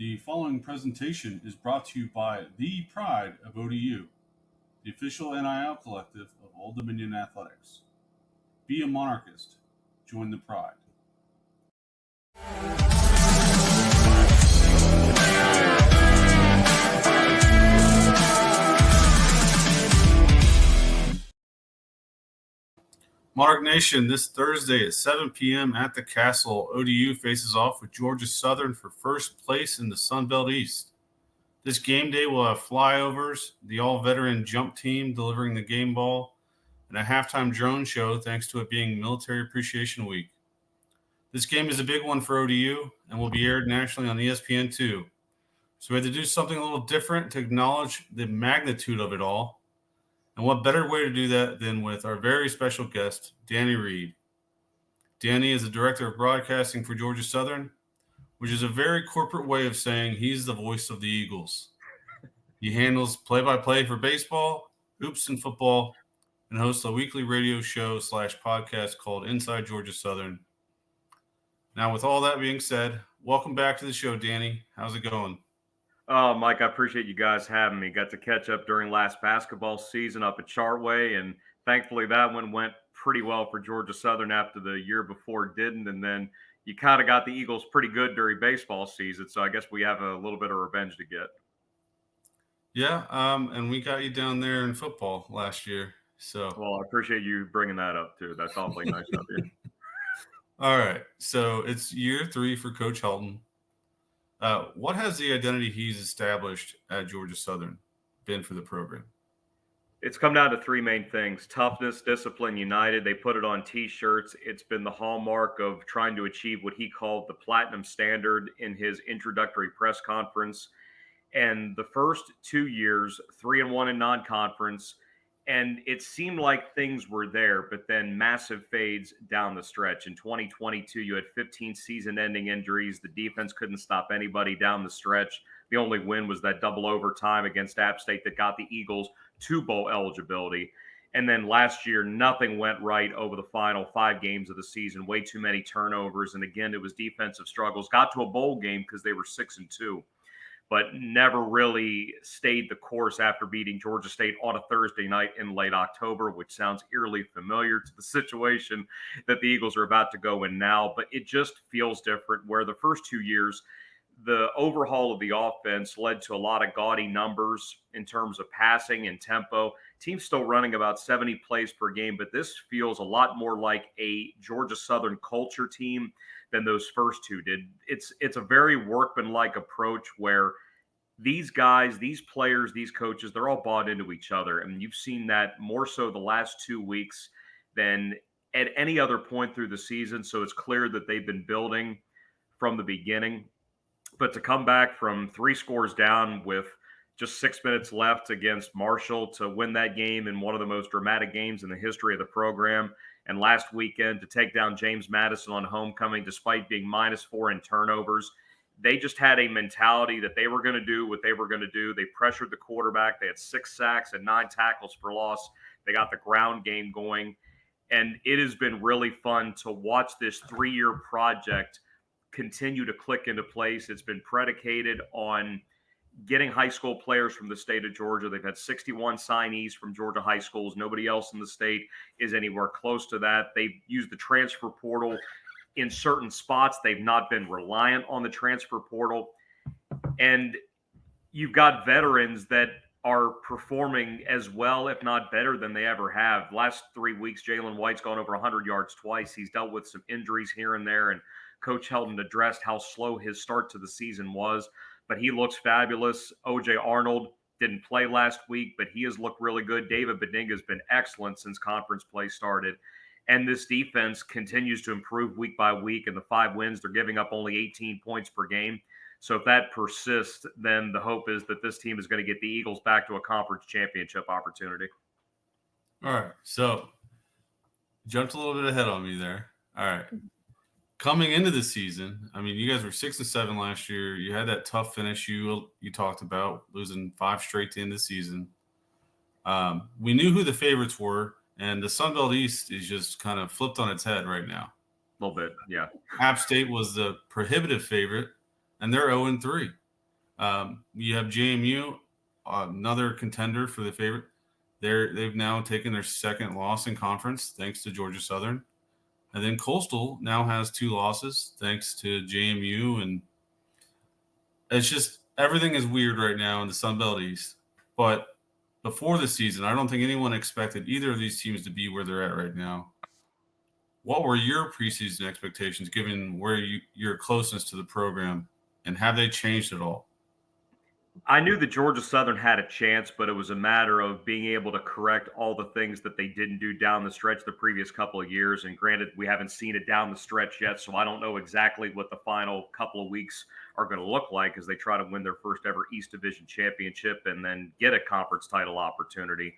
The following presentation is brought to you by the Pride of ODU, the official NIL collective of Old Dominion Athletics. Be a monarchist. Join the Pride. Monarch Nation, this Thursday at 7 p.m. at the Castle, ODU faces off with Georgia Southern for first place in the Sun Belt East. This game day will have flyovers, the all-veteran jump team delivering the game ball, and a halftime drone show thanks to it being Military Appreciation Week. This game is a big one for ODU and will be aired nationally on ESPN2. So we had to do something a little different to acknowledge the magnitude of it all. And what better way to do that than with our very special guest, Danny Reed. Danny is the director of broadcasting for Georgia Southern, which is a very corporate way of saying he's the voice of the Eagles. He handles play-by-play for baseball, hoops, and football, and hosts a weekly radio show / podcast called Inside Georgia Southern. Now, with all that being said, welcome back to the show, Danny. How's it going? Oh, Mike, I appreciate you guys having me. Got to catch up during last basketball season up at Chartway, and thankfully that one went pretty well for Georgia Southern after the year before didn't. And then you kind of got the Eagles pretty good during baseball season, so I guess we have a little bit of revenge to get. Yeah, and we got you down there in football last year. Well, I appreciate you bringing that up too. That's awfully nice of you. All right, so it's year 3 for Coach Helton. What has the identity he's established at Georgia Southern been for the program? It's come down to 3 main things: toughness, discipline, united. They put it on T-shirts. It's been the hallmark of trying to achieve what he called the platinum standard in his introductory press conference. And the first 2 years, 3-1 in non-conference, and it seemed like things were there, but then massive fades down the stretch. In 2022, you had 15 season-ending injuries. The defense couldn't stop anybody down the stretch. The only win was that double overtime against App State that got the Eagles to bowl eligibility. And then last year, nothing went right over the final 5 games of the season. Way too many turnovers. And again, it was defensive struggles. Got to a bowl game because they were 6-2. But never really stayed the course after beating Georgia State on a Thursday night in late October, which sounds eerily familiar to the situation that the Eagles are about to go in now. But it just feels different, where the first 2 years, the overhaul of the offense led to a lot of gaudy numbers in terms of passing and tempo. Team's still running about 70 plays per game, but this feels a lot more like a Georgia Southern culture team than those first 2 did. It's a very workmanlike approach where these guys, these players, these coaches, they're all bought into each other. And you've seen that more so the last 2 weeks than at any other point through the season. So it's clear that they've been building from the beginning. But to come back from 3 scores down with just 6 minutes left against Marshall to win that game in one of the most dramatic games in the history of the program, and last weekend to take down James Madison on homecoming despite being -4 in turnovers, they just had a mentality that they were going to do what they were going to do. They pressured the quarterback. They had 6 sacks and 9 tackles for loss. They got the ground game going. And it has been really fun to watch this 3-year project continue to click into place. It's been predicated on getting high school players from the state of Georgia. They've had 61 signees from Georgia high schools. Nobody else in the state is anywhere close to that. They've used the transfer portal in certain spots. They've not been reliant on the transfer portal. And you've got veterans that are performing as well, if not better, than they ever have. Last 3 weeks, Jalen White's gone over 100 yards twice. He's dealt with some injuries here and there, and Coach Helton addressed how slow his start to the season was, but he looks fabulous. O.J. Arnold didn't play last week, but he has looked really good. David Benega has been excellent since conference play started. And this defense continues to improve week by week. And the 5 wins, they're giving up only 18 points per game. So if that persists, then the hope is that this team is going to get the Eagles back to a conference championship opportunity. All right. So jumped a little bit ahead on me there. All right. Coming into the season, I mean, you guys were 6-7 last year. You had that tough finish you talked about, losing 5 straight to end the season. We knew who the favorites were, and the Sun Belt East is just kind of flipped on its head right now. A little bit, yeah. App State was the prohibitive favorite, and they're 0-3. You have JMU, another contender for the favorite. They've now taken their second loss in conference thanks to Georgia Southern. And then Coastal now has 2 losses thanks to JMU. And it's just everything is weird right now in the Sun Belt East. But before the season, I don't think anyone expected either of these teams to be where they're at right now. What were your preseason expectations given where your closeness to the program, and have they changed at all? I knew that Georgia Southern had a chance, but it was a matter of being able to correct all the things that they didn't do down the stretch the previous couple of years. And granted, we haven't seen it down the stretch yet, so I don't know exactly what the final couple of weeks are going to look like as they try to win their first ever East Division championship and then get a conference title opportunity.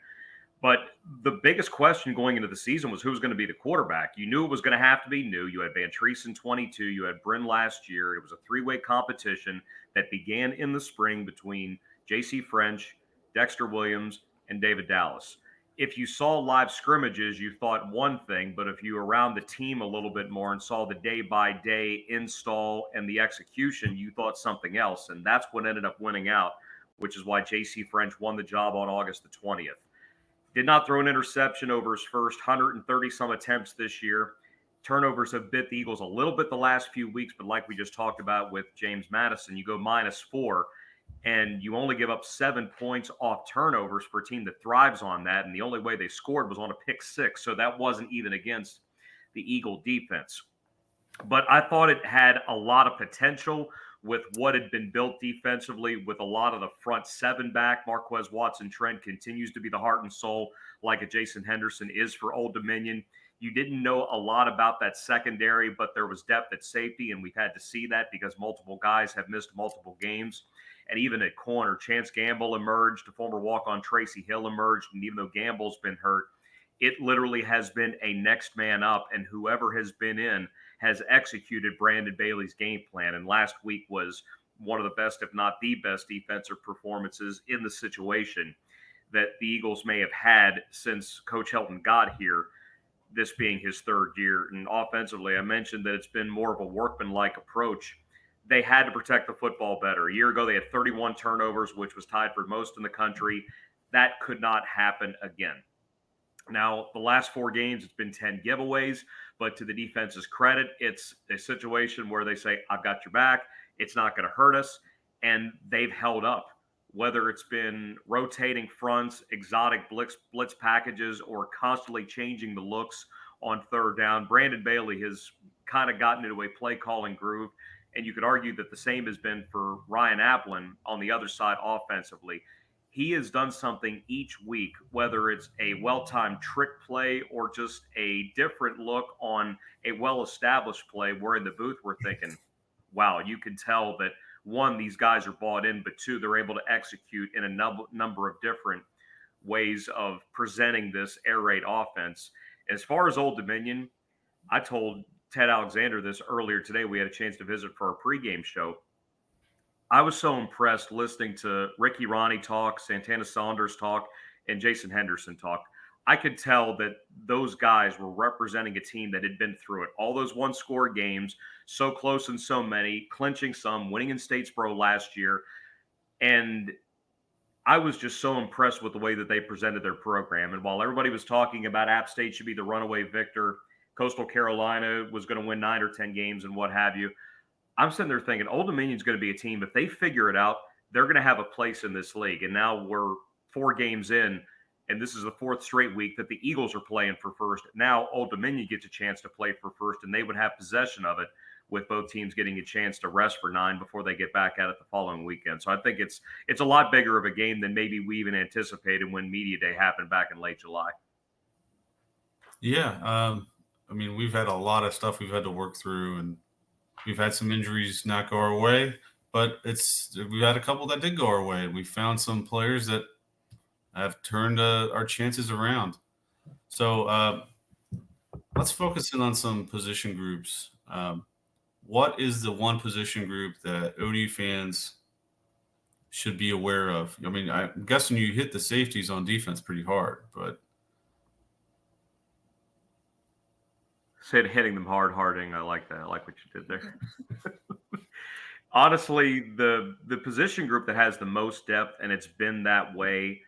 But the biggest question going into the season was who was going to be the quarterback. You knew it was going to have to be new. You had Van Treese in 22. You had Bryn last year. It was a three-way competition that began in the spring between J.C. French, Dexter Williams, and David Dallas. If you saw live scrimmages, you thought one thing, but if you were around the team a little bit more and saw the day-by-day install and the execution, you thought something else. And that's what ended up winning out, which is why J.C. French won the job on August the 20th. Did not throw an interception over his first 130 some attempts this year. Turnovers have bit the Eagles a little bit the last few weeks, but like we just talked about with James Madison, you go -4 and you only give up 7 points off turnovers for a team that thrives on that. And the only way they scored was on a pick six. So that wasn't even against the Eagle defense. But I thought it had a lot of potential with what had been built defensively with a lot of the front seven back. Marquez Watson Trent continues to be the heart and soul like a Jason Henderson is for Old Dominion. You didn't know a lot about that secondary, but there was depth at safety, and we've had to see that because multiple guys have missed multiple games. And even at corner, Chance Gamble emerged, a former walk-on Tracy Hill emerged, and even though Gamble's been hurt, it literally has been a next man up, and whoever has been in has executed Brandon Bailey's game plan. And last week was one of the best, if not the best, defensive performances in the situation that the Eagles may have had since Coach Helton got here, this being his third year. And offensively, I mentioned that it's been more of a workmanlike approach. They had to protect the football better. A year ago, they had 31 turnovers, which was tied for most in the country. That could not happen again. Now, the last 4 games, it's been 10 giveaways, but to the defense's credit, it's a situation where they say, I've got your back. It's not going to hurt us. And they've held up, whether it's been rotating fronts, exotic blitz packages, or constantly changing the looks on third down. Brandon Bailey has kind of gotten into a play calling groove. And you could argue that the same has been for Ryan Applin on the other side offensively. He has done something each week, whether it's a well-timed trick play or just a different look on a well-established play, where in the booth we're thinking, wow, you can tell that, one, these guys are bought in, but two, they're able to execute in a number of different ways of presenting this air raid offense. As far as Old Dominion, I told Ted Alexander this earlier today. We had a chance to visit for our pregame show. I was so impressed listening to Ricky Ronnie talk, Santana Saunders talk, and Jason Henderson talk. I could tell that those guys were representing a team that had been through it. All those one-score games, so close in so many, clinching some, winning in Statesboro last year. And I was just so impressed with the way that they presented their program. And while everybody was talking about App State should be the runaway victor, Coastal Carolina was going to win 9 or 10 games and what have you, I'm sitting there thinking Old Dominion's going to be a team, if they figure it out, they're going to have a place in this league. And now we're 4 games in, and this is the 4th straight week that the Eagles are playing for first. Now Old Dominion gets a chance to play for first, and they would have possession of it, with both teams getting a chance to rest for 9 before they get back at it the following weekend. So I think it's a lot bigger of a game than maybe we even anticipated when Media Day happened back in late July. Yeah. I mean, we've had a lot of stuff we've had to work through, and we've had some injuries not go our way, but we've had a couple that did go our way. We found some players that have turned our chances around. So let's focus in on some position groups. What is the one position group that ODU fans should be aware of? I mean, I'm guessing you hit the safeties on defense pretty hard, but Said hitting them harding. I like that. I like what you did there. Honestly, the position group that has the most depth, and it's been that way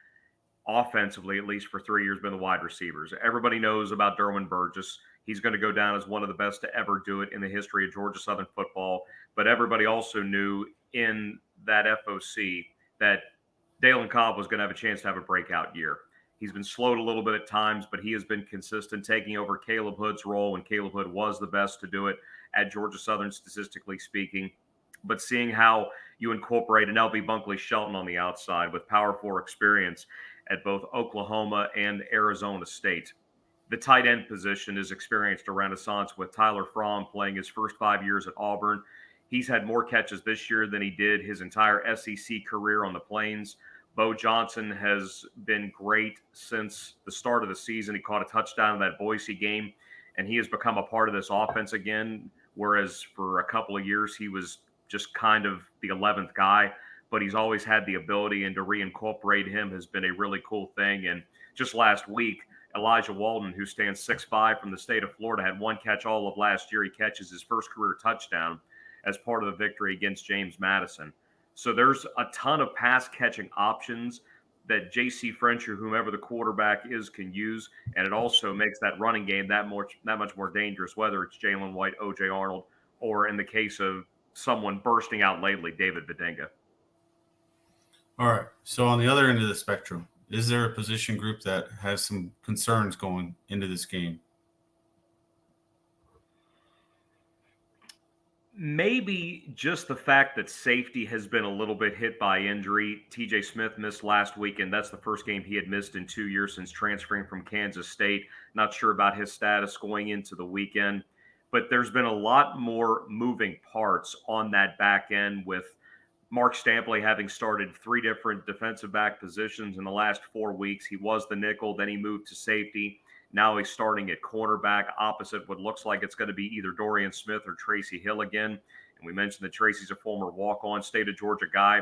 offensively, at least for 3 years, been the wide receivers. Everybody knows about Derwin Burgess. He's going to go down as one of the best to ever do it in the history of Georgia Southern football. But everybody also knew in that FOC that Dalen Cobb was going to have a chance to have a breakout year. He's been slowed a little bit at times, but he has been consistent, taking over Caleb Hood's role when Caleb Hood was the best to do it at Georgia Southern, statistically speaking. But seeing how you incorporate an LB Bunkley Shelton on the outside with Power 4 experience at both Oklahoma and Arizona State. The tight end position has experienced a renaissance with Tyler Fromm playing his first 5 years at Auburn. He's had more catches this year than he did his entire SEC career on the Plains. Bo Johnson has been great since the start of the season. He caught a touchdown in that Boise game, and he has become a part of this offense again, whereas for a couple of years he was just kind of the 11th guy, but he's always had the ability, and to reincorporate him has been a really cool thing. And just last week, Elijah Walden, who stands 6'5" from the state of Florida, had one catch all of last year. He catches his first career touchdown as part of the victory against James Madison. So there's a ton of pass catching options that J.C. French or whomever the quarterback is can use, and it also makes that running game that much more dangerous, whether it's Jalen White, O.J. Arnold, or in the case of someone bursting out lately, David Bedenga. All right. So on the other end of the spectrum, is there a position group that has some concerns going into this game? Maybe just the fact that safety has been a little bit hit by injury. TJ Smith missed last week, and that's the first game he had missed in 2 years since transferring from Kansas State. Not sure about his status going into the weekend, but there's been a lot more moving parts on that back end, with Mark Stampley having started 3 different defensive back positions in the last 4 weeks. He was the nickel, then he moved to safety. Now he's starting at cornerback opposite what looks like it's going to be either Dorian Smith or Tracy Hill again. And we mentioned that Tracy's a former walk-on state of Georgia guy.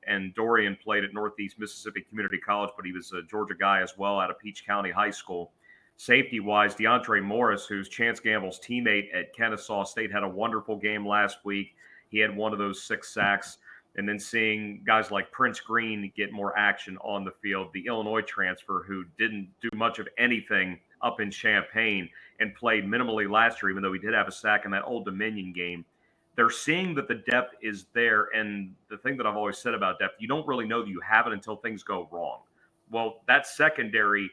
And Dorian played at Northeast Mississippi Community College, but he was a Georgia guy as well out of Peach County High School. Safety-wise, DeAndre Morris, who's Chance Gamble's teammate at Kennesaw State, had a wonderful game last week. He had one of those 6 sacks. And then seeing guys like Prince Green get more action on the field, the Illinois transfer who didn't do much of anything up in Champaign and played minimally last year, even though he did have a sack in that Old Dominion game. They're seeing that the depth is there. And the thing that I've always said about depth, you don't really know that you have it until things go wrong. Well, that secondary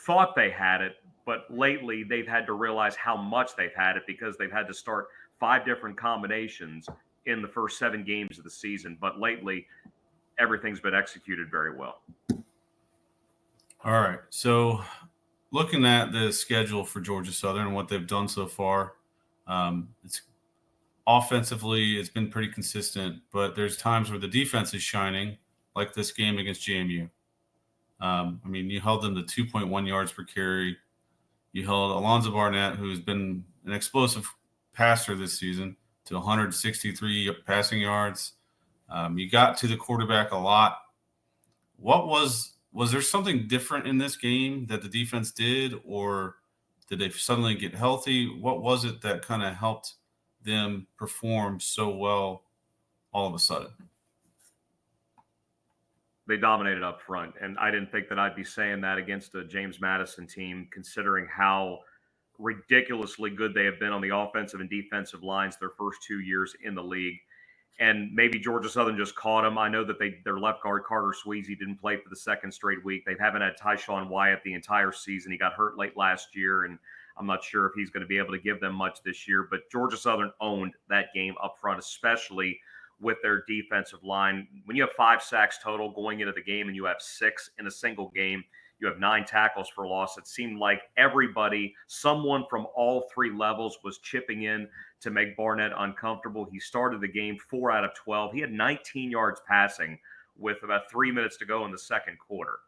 thought they had it, but lately they've had to realize how much they've had it because they've had to start 5 different combinations in the first 7 games of the season. But lately, everything's been executed very well. All right. So looking at the schedule for Georgia Southern and what they've done so far, it's offensively, it's been pretty consistent, but there's times where the defense is shining, like this game against JMU. I mean, you held them to 2.1 yards per carry. You held Alonzo Barnett, who's been an explosive passer this season, to 163 passing yards. You got to the quarterback a lot. Was there something different in this game that the defense did, or did they suddenly get healthy? What was it that kind of helped them perform so well all of a sudden? They dominated up front, and I didn't think that I'd be saying that against a James Madison team, considering how ridiculously good they have been on the offensive and defensive lines their first 2 years in the league. And maybe Georgia Southern just caught them. I know that their left guard, Carter Sweezy, didn't play for the second straight week. They haven't had Tyshawn Wyatt the entire season. He got hurt late last year, and I'm not sure if he's going to be able to give them much this year. But Georgia Southern owned that game up front, especially with their defensive line. When you have 5 sacks total going into the game and you have 6 in a single game, you have 9 tackles for loss. It seemed like everybody, someone from all 3 levels, was chipping in to make Barnett uncomfortable. He started the game 4 out of 12. He had 19 yards passing with about 3 minutes to go in the second quarter.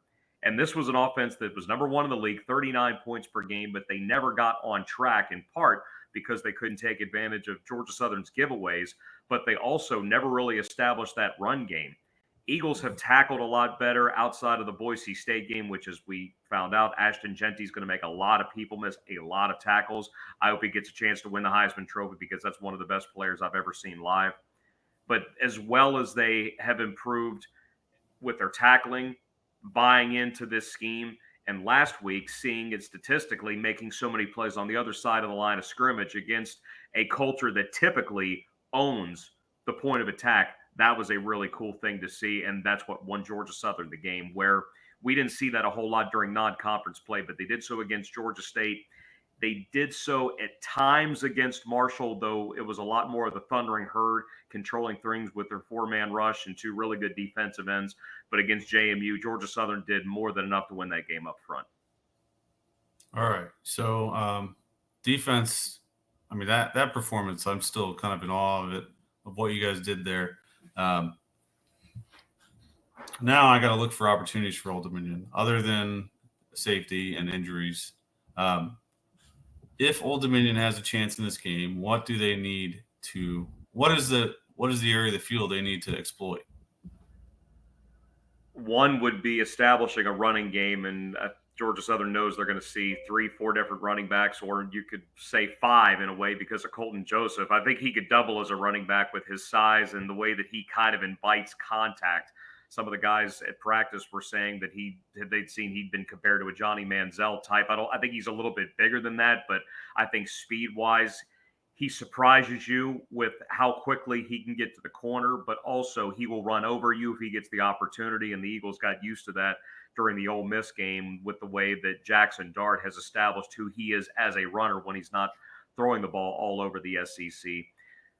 And this was an offense that was number 1 in the league, 39 points per game, but they never got on track, in part because they couldn't take advantage of Georgia Southern's giveaways, but they also never really established that run game. Eagles have tackled a lot better outside of the Boise State game, which, as we found out, Ashton Genty is going to make a lot of people miss a lot of tackles. I hope he gets a chance to win the Heisman Trophy because that's one of the best players I've ever seen live. But as well as they have improved with their tackling, buying into this scheme, and last week seeing it statistically making so many plays on the other side of the line of scrimmage against a culture that typically owns the point of attack. That was a really cool thing to see, and that's what won Georgia Southern the game, where we didn't see that a whole lot during non-conference play, but they did so against Georgia State. They did so at times against Marshall, though it was a lot more of the thundering herd controlling things with their four-man rush and two really good defensive ends. But against JMU, Georgia Southern did more than enough to win that game up front. All right. So defense, I mean, that performance, I'm still kind of in awe of it, of what you guys did there. Now I got to look for opportunities for Old Dominion other than safety and injuries. If Old Dominion has a chance in this game, what do they need to? What is the area of the field they need to exploit? One would be establishing a running game, and Georgia Southern knows they're going to see 3-4 different running backs, or you could say 5 in a way because of Colton Joseph. I think he could double as a running back with his size and the way that he kind of invites contact. Some of the guys at practice were saying that they'd seen he'd been compared to a Johnny Manziel type. I think he's a little bit bigger than that, but I think speed wise, he surprises you with how quickly he can get to the corner, but also he will run over you if he gets the opportunity. And the Eagles got used to that during the Ole Miss game with the way that Jackson Dart has established who he is as a runner when he's not throwing the ball all over the SEC.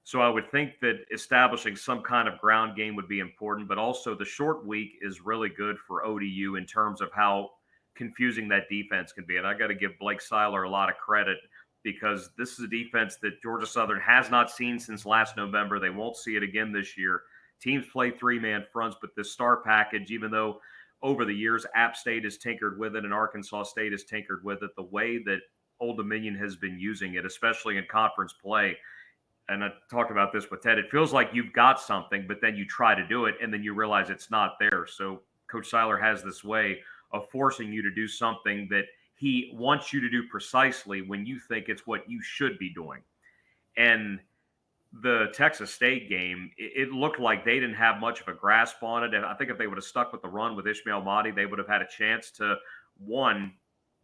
So I would think that establishing some kind of ground game would be important, but also the short week is really good for ODU in terms of how confusing that defense can be. And I got to give Blake Seiler a lot of credit because this is a defense that Georgia Southern has not seen since last November. They won't see it again this year. Teams play three-man fronts, but this star package, even though over the years App State has tinkered with it and Arkansas State has tinkered with it, the way that Old Dominion has been using it, especially in conference play, and I talked about this with Ted, it feels like you've got something, but then you try to do it, and then you realize it's not there. So Coach Seiler has this way of forcing you to do something that he wants you to do precisely when you think it's what you should be doing. And the Texas State game, it looked like they didn't have much of a grasp on it. And I think if they would have stuck with the run with Ishmael Mahdi, they would have had a chance to, one,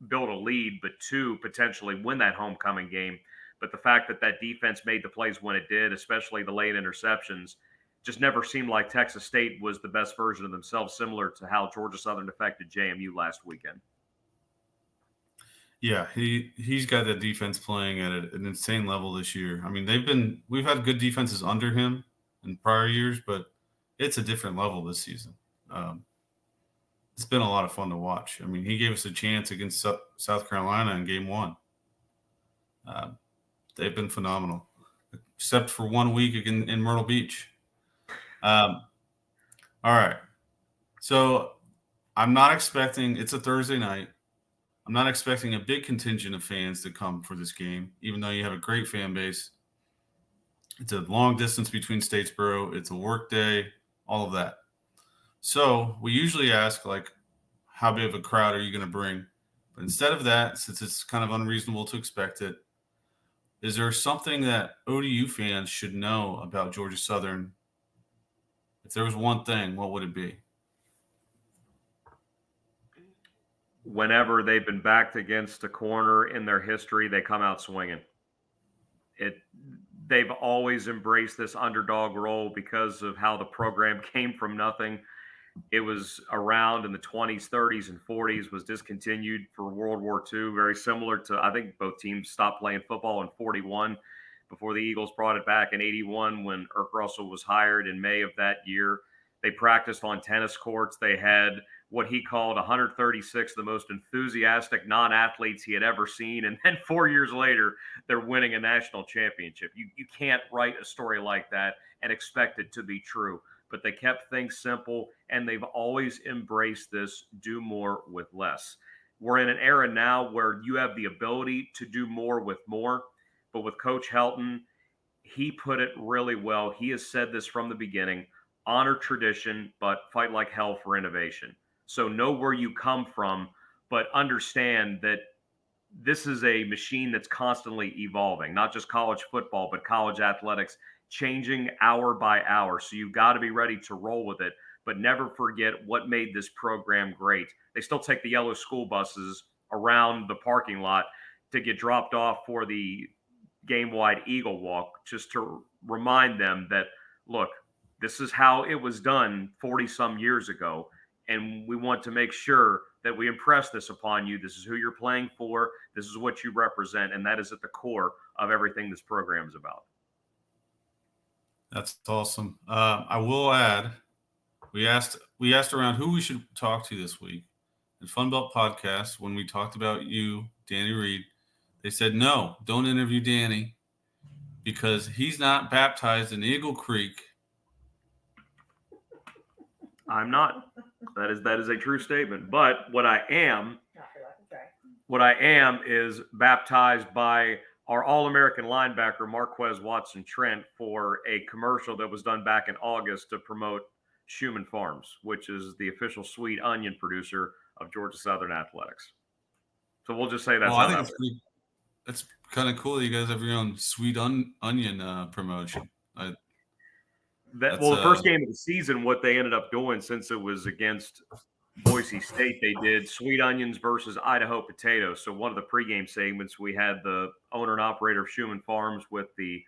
build a lead, but two, potentially win that homecoming game. But the fact that that defense made the plays when it did, especially the late interceptions, just never seemed like Texas State was the best version of themselves, similar to how Georgia Southern affected JMU last weekend. Yeah, he's got that defense playing at an insane level this year. I mean, we've had good defenses under him in prior years, but it's a different level this season. It's been a lot of fun to watch. I mean, he gave us a chance against South Carolina in game 1. They've been phenomenal, except for 1 week in Myrtle Beach. All right. So I'm not expecting – it's a Thursday night. I'm not expecting a big contingent of fans to come for this game, even though you have a great fan base. It's a long distance between Statesboro. It's a work day, all of that. So we usually ask, like, how big of a crowd are you going to bring? But instead of that, since it's kind of unreasonable to expect it, is there something that ODU fans should know about Georgia Southern? If there was one thing, what would it be? Whenever they've been backed against a corner in their history, they come out swinging. They've always embraced this underdog role because of how the program came from nothing. It was around in the 20s, 30s, and 40s, was discontinued for World War II, very similar to, I think both teams stopped playing football in 41 before the Eagles brought it back in 81 when Irk Russell was hired in May of that year. They practiced on tennis courts. They had what he called 136, the most enthusiastic non-athletes he had ever seen. And then 4 years later, they're winning a national championship. You can't write a story like that and expect it to be true. But they kept things simple, and they've always embraced this do more with less. We're in an era now where you have the ability to do more with more. But with Coach Helton, he put it really well. He has said this from the beginning: honor tradition, but fight like hell for innovation. So know where you come from, but understand that this is a machine that's constantly evolving, not just college football, but college athletics changing hour by hour. So you've got to be ready to roll with it, but never forget what made this program great. They still take the yellow school buses around the parking lot to get dropped off for the game wide Eagle Walk, just to remind them that, look, this is how it was done 40 some years ago. And we want to make sure that we impress this upon you. This is who you're playing for. This is what you represent. And that is at the core of everything this program is about. That's awesome. I will add, we asked around who we should talk to this week. In Funbelt Podcast, when we talked about you, Danny Reed, they said, no, don't interview Danny because he's not baptized in Eagle Creek. I'm not. That is a true statement. But what I am is baptized by our All-American linebacker, Marquez Watson-Trent, for a commercial that was done back in August to promote Schumann Farms, which is the official sweet onion producer of Georgia Southern Athletics. So we'll just say that's I think that's kind of cool. You guys have your own sweet onion promotion. The first game of the season, what they ended up doing, since it was against Boise State, they did sweet onions versus Idaho potatoes. So one of the pregame segments, we had the owner and operator of Schumann Farms with the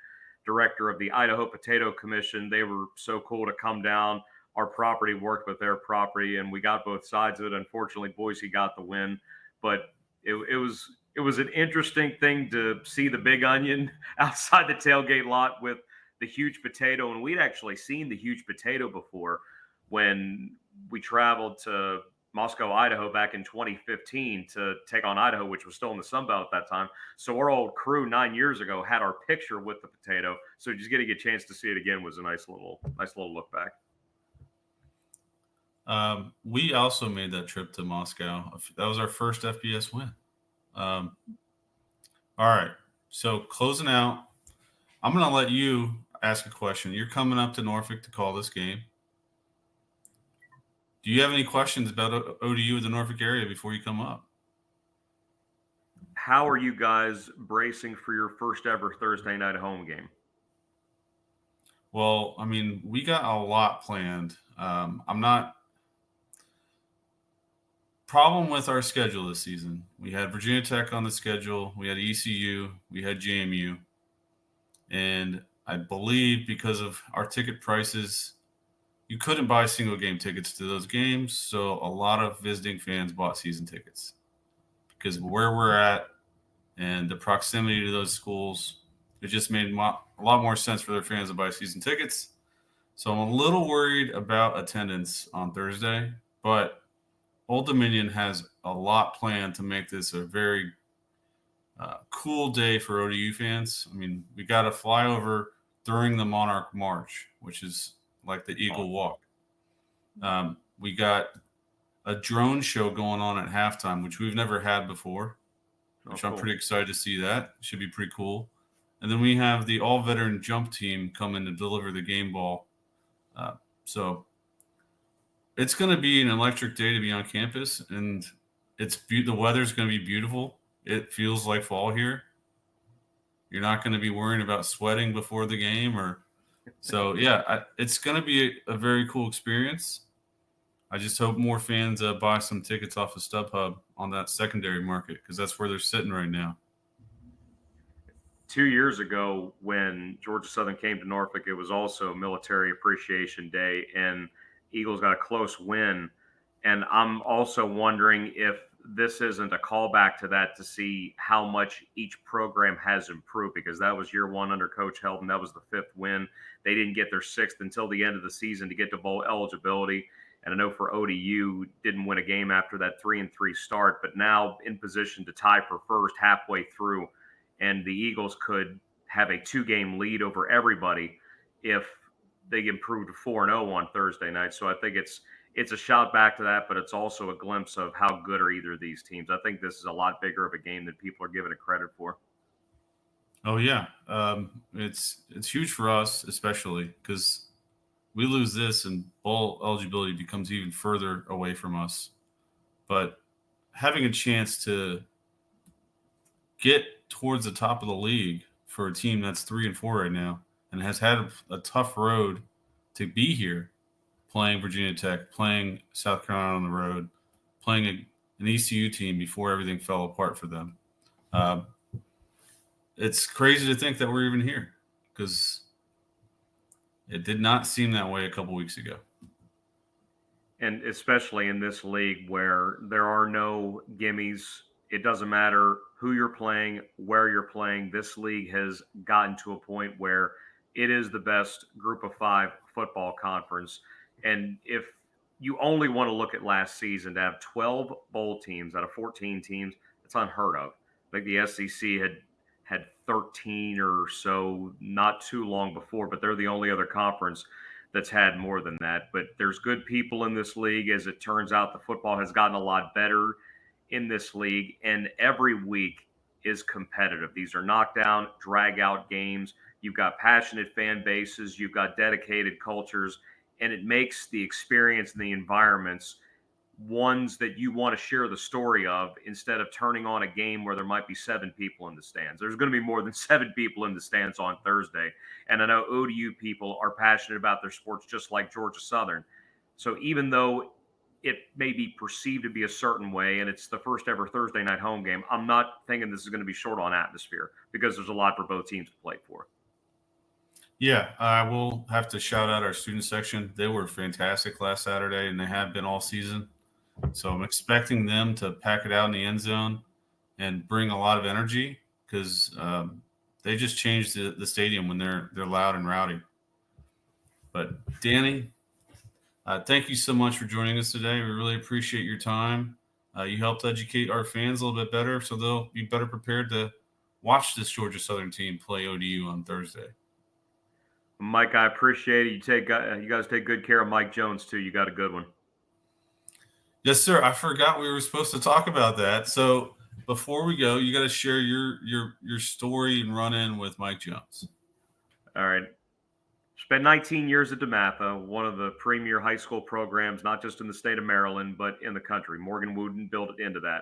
director of the Idaho Potato Commission. They were so cool to come down. Our property worked with their property, and we got both sides of it. Unfortunately, Boise got the win, but it was an interesting thing to see the big onion outside the tailgate lot with the huge potato. And we'd actually seen the huge potato before when we traveled to Moscow, Idaho back in 2015 to take on Idaho, which was still in the Sun Belt at that time. So our old crew 9 years ago had our picture with the potato. So just getting a chance to see it again was a nice little look back. We also made that trip to Moscow. That was our first FBS win. All right. So closing out, I'm going to let you ask a question. You're coming up to Norfolk to call this game. Do you have any questions about ODU in the Norfolk area before you come up? How are you guys bracing for your first ever Thursday night home game? Well, I mean, we got a lot planned. Problem with our schedule this season. We had Virginia Tech on the schedule. We had ECU. We had JMU. And I believe because of our ticket prices, you couldn't buy single game tickets to those games. So a lot of visiting fans bought season tickets because of where we're at and the proximity to those schools. It just made a lot more sense for their fans to buy season tickets. So I'm a little worried about attendance on Thursday, but Old Dominion has a lot planned to make this a very cool day for ODU fans. I mean, we got a flyover during the Monarch March, which is like the Eagle Walk. We got a drone show going on at halftime, which we've never had before, which I'm pretty excited to see that. Should be pretty cool. And then we have the all-veteran jump team coming to deliver the game ball. So it's going to be an electric day to be on campus, and the weather's going to be beautiful. It feels like fall here. You're not going to be worrying about sweating before the game it's going to be a very cool experience. I just hope more fans buy some tickets off of StubHub on that secondary market because that's where they're sitting right now. 2 years ago, when Georgia Southern came to Norfolk, it was also Military Appreciation Day, and Eagles got a close win. And I'm also wondering if this isn't a callback to that to see how much each program has improved, because that was year one under Coach Helton. That was the fifth win. They didn't get their sixth until the end of the season to get to bowl eligibility. And I know for ODU, didn't win a game after that 3-3 start, but now in position to tie for first halfway through. And the Eagles could have a 2-game lead over everybody if they improved to 4-0 on Thursday night. So I think it's a shout back to that, but it's also a glimpse of how good are either of these teams. I think this is a lot bigger of a game than people are giving it credit for. Oh yeah, it's huge for us, especially because we lose this and bowl eligibility becomes even further away from us. But having a chance to get towards the top of the league for a team that's 3-4 right now and has had a tough road to be here, playing Virginia Tech, playing South Carolina on the road, playing an ECU team before everything fell apart for them. It's crazy to think that we're even here because it did not seem that way a couple weeks ago. And especially in this league where there are no gimmies, it doesn't matter who you're playing, where you're playing. This league has gotten to a point where it is the best group of 5 football conference. And if you only want to look at last season, to have 12 bowl teams out of 14 teams, it's unheard of. Like the SEC had 13 or so not too long before, but they're the only other conference that's had more than that. But there's good people in this league. As it turns out, the football has gotten a lot better in this league, and every week is competitive. These are knockdown, drag out games. You've got passionate fan bases, you've got dedicated cultures, and it makes the experience and the environments ones that you want to share the story of instead of turning on a game where there might be 7 people in the stands. There's going to be more than 7 people in the stands on Thursday. And I know ODU people are passionate about their sports just like Georgia Southern. So even though it may be perceived to be a certain way and it's the first ever Thursday night home game, I'm not thinking this is going to be short on atmosphere because there's a lot for both teams to play for. Yeah, I will have to shout out our student section. They were fantastic last Saturday, and they have been all season. So I'm expecting them to pack it out in the end zone and bring a lot of energy because they just changed the stadium when they're loud and rowdy. But Danny, thank you so much for joining us today. We really appreciate your time. You helped educate our fans a little bit better, so they'll be better prepared to watch this Georgia Southern team play ODU on Thursday. Mike, I appreciate it. You guys take good care of Mike Jones too. You got a good one. Yes, sir. I forgot we were supposed to talk about that. So before we go, you got to share your story and run in with Mike Jones. All right. Spent 19 years at DeMatha, one of the premier high school programs, not just in the state of Maryland, but in the country. Morgan Wooden built it into that.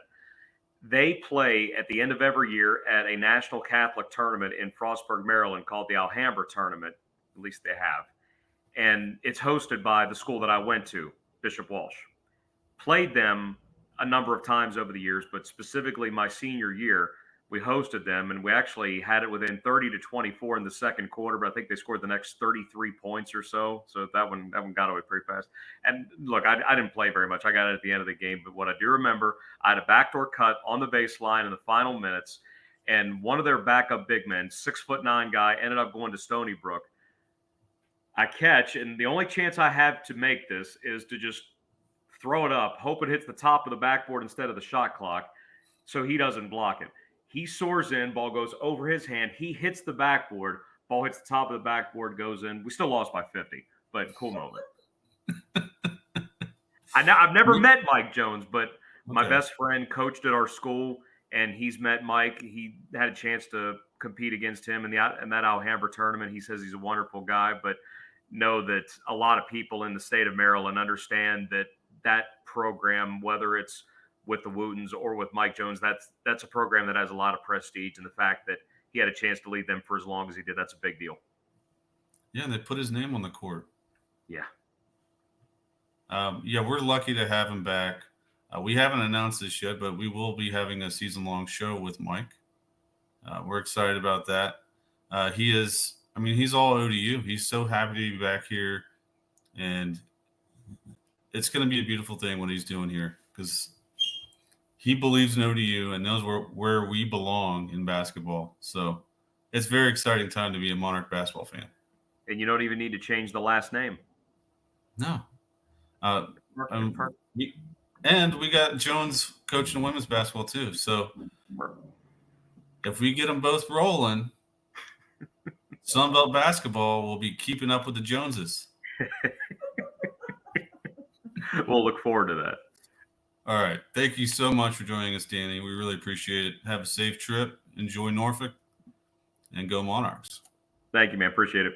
They play at the end of every year at a National Catholic tournament in Frostburg, Maryland called the Alhambra Tournament. At least they have. And it's hosted by the school that I went to, Bishop Walsh. Played them a number of times over the years, but specifically my senior year, we hosted them, and we actually had it within 30 to 24 in the second quarter, but I think they scored the next 33 points or so. So that one got away pretty fast. And look, I didn't play very much. I got it at the end of the game, but what I do remember, I had a backdoor cut on the baseline in the final minutes, and one of their backup big men, 6'9" guy, ended up going to Stony Brook. I catch, and the only chance I have to make this is to just throw it up, hope it hits the top of the backboard instead of the shot clock so he doesn't block it. He soars in, ball goes over his hand. He hits the backboard, ball hits the top of the backboard, goes in. We still lost by 50, but cool moment. I've never met Mike Jones, but my best friend coached at our school, and he's met Mike. He had a chance to compete against him in that Alhambra tournament. He says he's a wonderful guy, but know that a lot of people in the state of Maryland understand that program, whether it's with the Wootens or with Mike Jones, that's a program that has a lot of prestige, and the fact that he had a chance to lead them for as long as he did, that's a big deal. Yeah, and they put his name on the court. Yeah. We're lucky to have him back. We haven't announced this yet, but we will be having a season-long show with Mike. We're excited about that. He's all ODU. He's so happy to be back here, and it's going to be a beautiful thing what he's doing here because he believes in ODU and knows where we belong in basketball. So it's a very exciting time to be a Monarch basketball fan. And you don't even need to change the last name. No. And we got Jones coaching women's basketball too. So if we get them both rolling, Sunbelt basketball will be keeping up with the Joneses. We'll look forward to that. All right. Thank you so much for joining us, Danny. We really appreciate it. Have a safe trip. Enjoy Norfolk. And go Monarchs. Thank you, man. Appreciate it.